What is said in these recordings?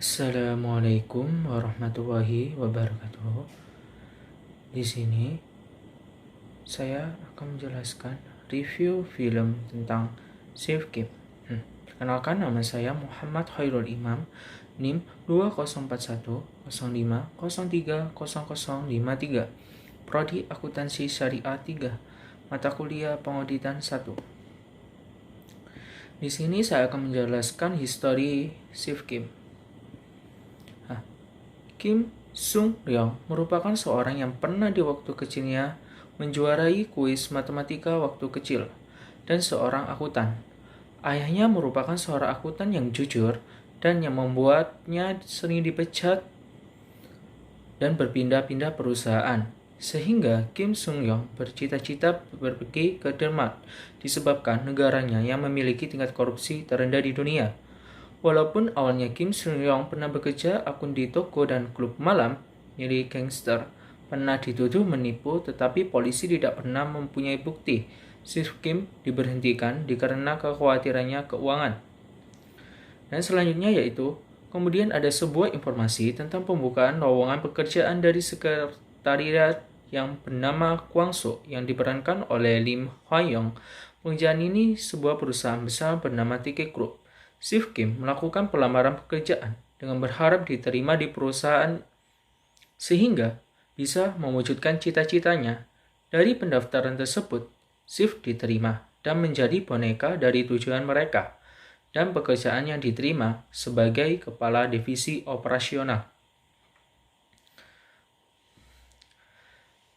Assalamualaikum warahmatullahi wabarakatuh. Di sini saya akan menjelaskan review film tentang Safe Game. Perkenalkan, nama saya Muhammad Khairul Imam, NIM 2041 03030053, Prodi Akuntansi Syariah 3, mata kuliah Pengauditan 1. Di sini saya akan menjelaskan histori Safe Game. Kim Sung-ryong merupakan seorang yang pernah di waktu kecilnya menjuarai kuis matematika waktu kecil dan seorang akuntan. Ayahnya merupakan seorang akuntan yang jujur dan yang membuatnya sering dipecat dan berpindah-pindah perusahaan. Sehingga Kim Sung-ryong bercita-cita pergi ke Denmark disebabkan negaranya yang memiliki tingkat korupsi terendah di dunia. Walaupun awalnya Kim Sung-ryong pernah bekerja akun di toko dan klub malam milik gangster, pernah dituduh menipu, tetapi polisi tidak pernah mempunyai bukti. Safe Kim diberhentikan dikarenakan kekhawatirannya keuangan. Dan selanjutnya yaitu, kemudian ada sebuah informasi tentang pembukaan lowongan pekerjaan dari sekretariat yang bernama Kwangso yang diperankan oleh Lim Hwa-young. Pekerjaan ini sebuah perusahaan besar bernama TK Group. Safe Kim melakukan pelamaran pekerjaan dengan berharap diterima di perusahaan sehingga bisa mewujudkan cita-citanya. Dari pendaftaran tersebut, Safe diterima dan menjadi boneka dari tujuan mereka, dan pekerjaan yang diterima sebagai kepala divisi operasional.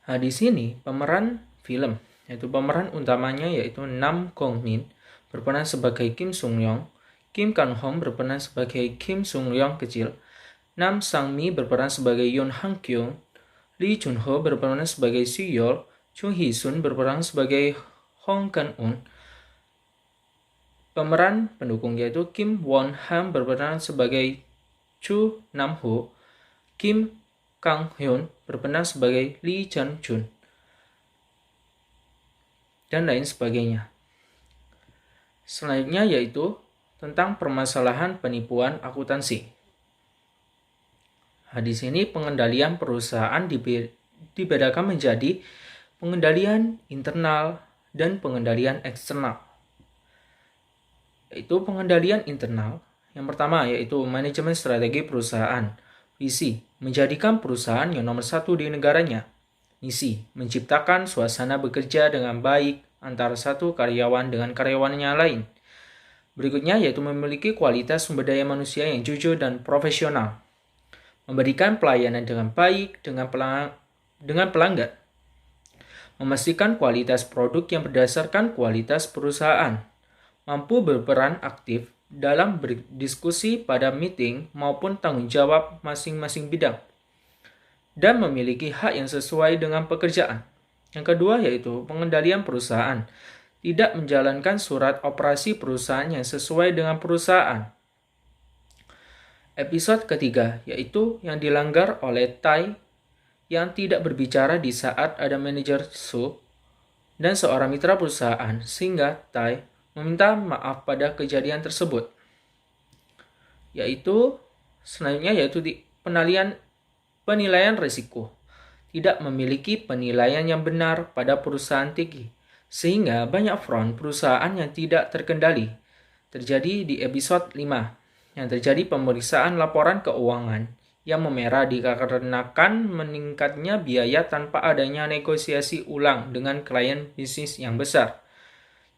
Nah, di sini pemeran film, yaitu pemeran utamanya yaitu Nam Gong-min berperan sebagai Kim Sung-ryong, Kim Kan-hong berperan sebagai Kim Sung-ryong kecil, Nam Sang-mi berperan sebagai Yoon Han-kyung, Lee Jun-ho berperan sebagai Soo-yeol, Chung Hee-sun berperan sebagai Hong Kan-un. Pemeran pendukung yaitu Kim Won-ham berperan sebagai Chu Nam-ho, Kim Kang-hyun berperan sebagai Lee Jan-jun, dan lain sebagainya. Selanjutnya yaitu tentang permasalahan penipuan akuntansi. Nah, di sini pengendalian perusahaan dibedakan menjadi pengendalian internal dan pengendalian eksternal. Yaitu pengendalian internal, yang pertama yaitu manajemen strategi perusahaan. Visi, menjadikan perusahaan yang nomor satu di negaranya. Misi, menciptakan suasana bekerja dengan baik antara satu karyawan dengan karyawannya lain. Berikutnya yaitu memiliki kualitas sumber daya manusia yang jujur dan profesional. Memberikan pelayanan dengan baik dengan pelanggan. Memastikan kualitas produk yang berdasarkan kualitas perusahaan. Mampu berperan aktif dalam berdiskusi pada meeting maupun tanggung jawab masing-masing bidang. Dan memiliki hak yang sesuai dengan pekerjaan. Yang kedua yaitu pengendalian perusahaan. Tidak menjalankan surat operasi perusahaan yang sesuai dengan perusahaan. Episode ketiga, yaitu yang dilanggar oleh Tai yang tidak berbicara di saat ada manajer Su dan seorang mitra perusahaan, sehingga Tai meminta maaf pada kejadian tersebut. Selanjutnya yaitu penilaian risiko. Tidak memiliki penilaian yang benar pada perusahaan tinggi, sehingga banyak front perusahaan yang tidak terkendali. Terjadi di episode 5, yang terjadi pemeriksaan laporan keuangan yang memerah dikarenakan meningkatnya biaya tanpa adanya negosiasi ulang dengan klien bisnis yang besar.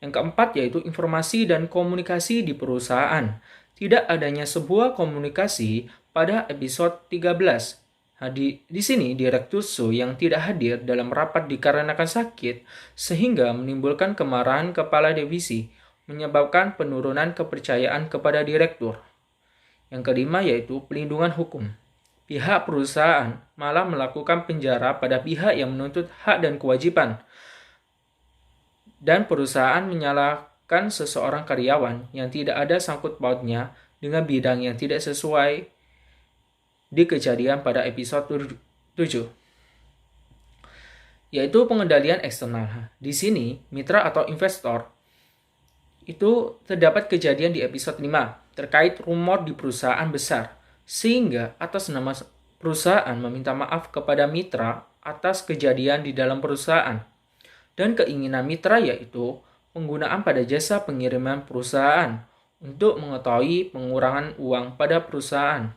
Yang keempat yaitu informasi dan komunikasi di perusahaan. Tidak adanya sebuah komunikasi pada episode 13. Di sini Direktur Su yang tidak hadir dalam rapat dikarenakan sakit sehingga menimbulkan kemarahan kepala divisi, menyebabkan penurunan kepercayaan kepada direktur. Yang kelima yaitu pelindungan hukum. Pihak perusahaan malah melakukan penjara pada pihak yang menuntut hak dan kewajiban. Dan perusahaan menyalahkan seseorang karyawan yang tidak ada sangkut pautnya dengan bidang yang tidak sesuai di kejadian pada episode 7. Yaitu pengendalian eksternal. Di sini, mitra atau investor itu terdapat kejadian di episode 5 terkait rumor di perusahaan besar sehingga atas nama perusahaan meminta maaf kepada mitra atas kejadian di dalam perusahaan. Dan keinginan mitra yaitu penggunaan pada jasa pengiriman perusahaan untuk mengetahui pengurangan uang pada perusahaan.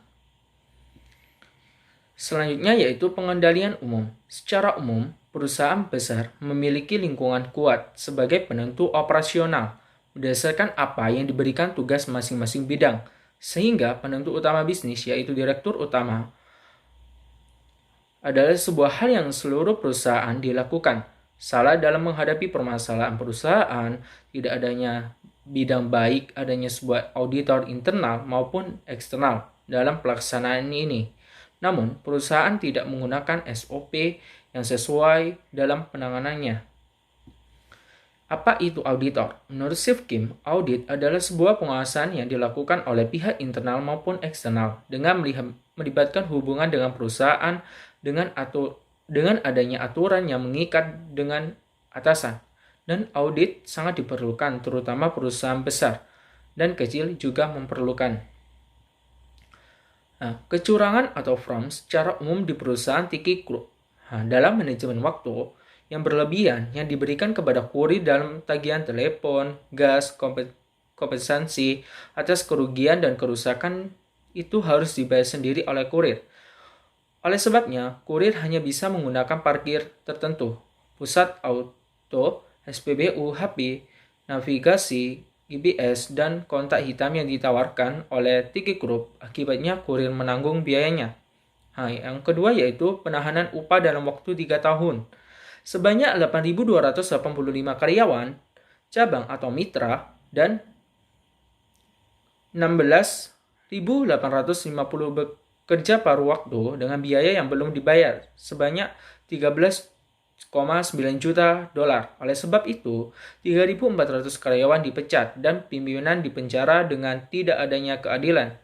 Selanjutnya yaitu pengendalian umum. Secara umum, perusahaan besar memiliki lingkungan kuat sebagai penentu operasional berdasarkan apa yang diberikan tugas masing-masing bidang, sehingga penentu utama bisnis yaitu direktur utama adalah sebuah hal yang seluruh perusahaan dilakukan. Salah dalam menghadapi permasalahan perusahaan, tidak adanya bidang baik, adanya sebuah auditor internal maupun eksternal dalam pelaksanaan ini. Namun, perusahaan tidak menggunakan SOP yang sesuai dalam penanganannya. Apa itu auditor? Menurut Steve Kim, audit adalah sebuah pengawasan yang dilakukan oleh pihak internal maupun eksternal dengan melibatkan hubungan dengan perusahaan dengan adanya aturan yang mengikat dengan atasan. Dan audit sangat diperlukan terutama perusahaan besar dan kecil juga memerlukan. Kecurangan atau fraud secara umum di perusahaan Tiki Group dalam manajemen waktu yang berlebihan yang diberikan kepada kurir dalam tagihan telepon, gas, kompensasi atas kerugian dan kerusakan itu harus dibayar sendiri oleh kurir. Oleh sebabnya, kurir hanya bisa menggunakan parkir tertentu, pusat auto, SPBU, HP, navigasi, GPS, dan kontak hitam yang ditawarkan oleh Tiki Group. Akibatnya, kurir menanggung biayanya. Yang kedua yaitu penahanan upah dalam waktu 3 tahun. Sebanyak 8.285 karyawan, cabang atau mitra, dan 16.850 kerja paruh waktu dengan biaya yang belum dibayar sebanyak 13,9 juta dolar. Oleh sebab itu, 3.400 karyawan dipecat dan pimpinan dipenjara dengan tidak adanya keadilan.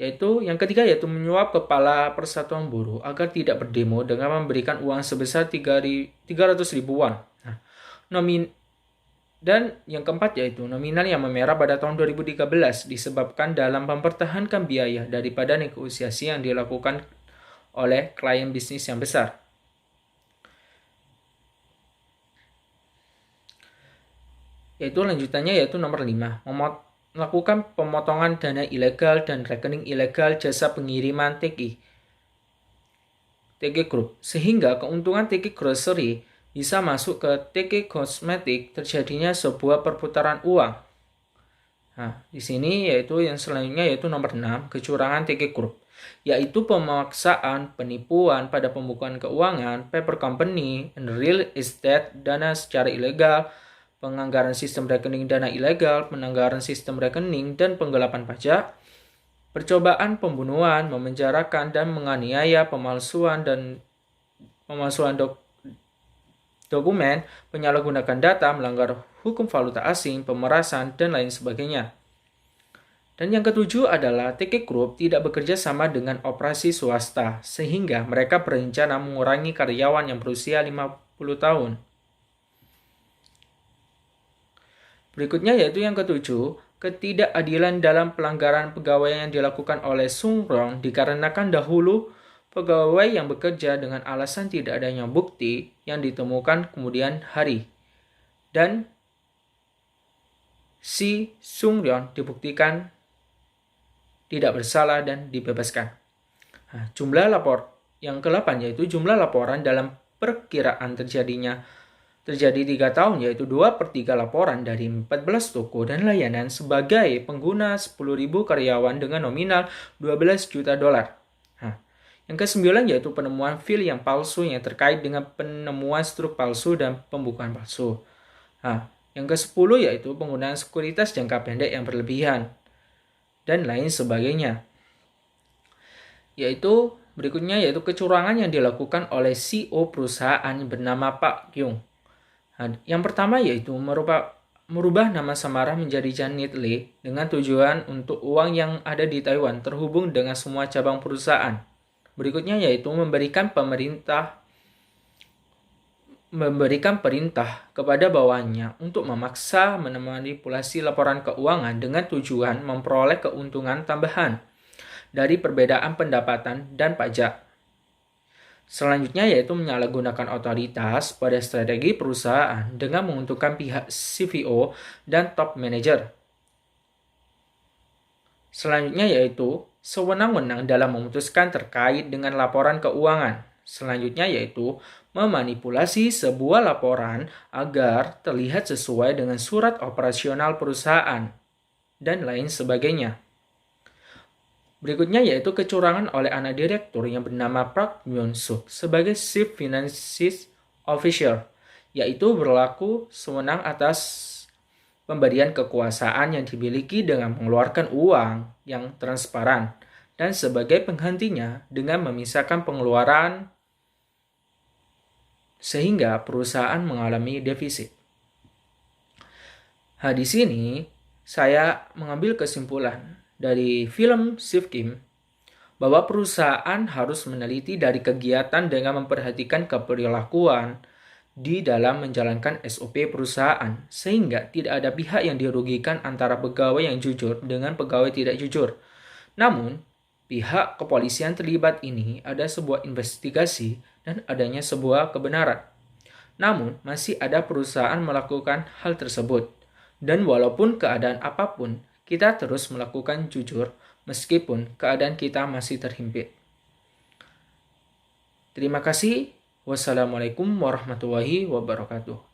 Yang ketiga yaitu menyuap kepala persatuan buruh agar tidak berdemo dengan memberikan uang sebesar 300 ribu won. Dan yang keempat yaitu nominal yang memerah pada tahun 2013 disebabkan dalam mempertahankan biaya daripada negosiasi yang dilakukan oleh klien bisnis yang besar. Lanjutannya yaitu nomor 5, melakukan pemotongan dana ilegal dan rekening ilegal jasa pengiriman TK Group, sehingga keuntungan TK Grocery bisa masuk ke TK Cosmetic, terjadinya sebuah perputaran uang. Di sini yang selanjutnya yaitu nomor 6, kecurangan TK Group, yaitu pemaksaan, penipuan pada pembukaan keuangan, paper company, and real estate, dana secara ilegal, penganggaran sistem rekening dana ilegal, penanggaran sistem rekening, dan penggelapan pajak, percobaan pembunuhan, memenjarakan dan menganiaya, pemalsuan dokumen, penyalahgunaan data, melanggar hukum valuta asing, pemerasan, dan lain sebagainya. Dan yang ketujuh adalah TK Group tidak bekerja sama dengan operasi swasta, sehingga mereka berencana mengurangi karyawan yang berusia 50 tahun. Berikutnya yaitu yang ketujuh, ketidakadilan dalam pelanggaran pegawai yang dilakukan oleh Sung Ryong dikarenakan dahulu pegawai yang bekerja dengan alasan tidak adanya bukti yang ditemukan kemudian hari. Dan si Sung Ryong dibuktikan tidak bersalah dan dibebaskan. Jumlah lapor yang ke-8 yaitu jumlah laporan dalam perkiraan terjadi 3 tahun yaitu 2/3 laporan dari 14 toko dan layanan sebagai pengguna 10.000 karyawan dengan nominal 12 juta dolar. Yang ke-9 yaitu penemuan fil yang palsu yang terkait dengan penemuan struk palsu dan pembukaan palsu. Yang ke-10 yaitu penggunaan sekuritas jangka pendek yang berlebihan dan lain sebagainya. Berikutnya yaitu kecurangan yang dilakukan oleh CEO perusahaan bernama Pak Kyung. Yang pertama yaitu merubah nama samaran menjadi Janet Lee dengan tujuan untuk uang yang ada di Taiwan terhubung dengan semua cabang perusahaan. Berikutnya yaitu memberikan perintah kepada bawahannya untuk memaksa memanipulasi laporan keuangan dengan tujuan memperoleh keuntungan tambahan. dari perbedaan pendapatan dan pajak. Selanjutnya yaitu menyalahgunakan otoritas pada strategi perusahaan dengan menguntungkan pihak CFO dan top manager. Selanjutnya yaitu sewenang-wenang dalam memutuskan terkait dengan laporan keuangan. Selanjutnya yaitu memanipulasi sebuah laporan agar terlihat sesuai dengan surat operasional perusahaan, dan lain sebagainya. Berikutnya yaitu kecurangan oleh anak direktur yang bernama Park Myung-suk sebagai Chief Finance Officer, yaitu berlaku sewenang atas pemberian kekuasaan yang dimiliki dengan mengeluarkan uang yang transparan, dan sebagai penggantinya dengan memisahkan pengeluaran sehingga perusahaan mengalami defisit. Di sini saya mengambil kesimpulan dari film Shift Kim bahwa perusahaan harus meneliti dari kegiatan dengan memperhatikan keperilakuan di dalam menjalankan SOP perusahaan, sehingga tidak ada pihak yang dirugikan antara pegawai yang jujur dengan pegawai tidak jujur. Namun, pihak kepolisian terlibat ini ada sebuah investigasi dan adanya sebuah kebenaran. Namun, masih ada perusahaan melakukan hal tersebut. Dan walaupun keadaan apapun, kita terus melakukan jujur meskipun keadaan kita masih terhimpit. Terima kasih. Wassalamualaikum warahmatullahi wabarakatuh.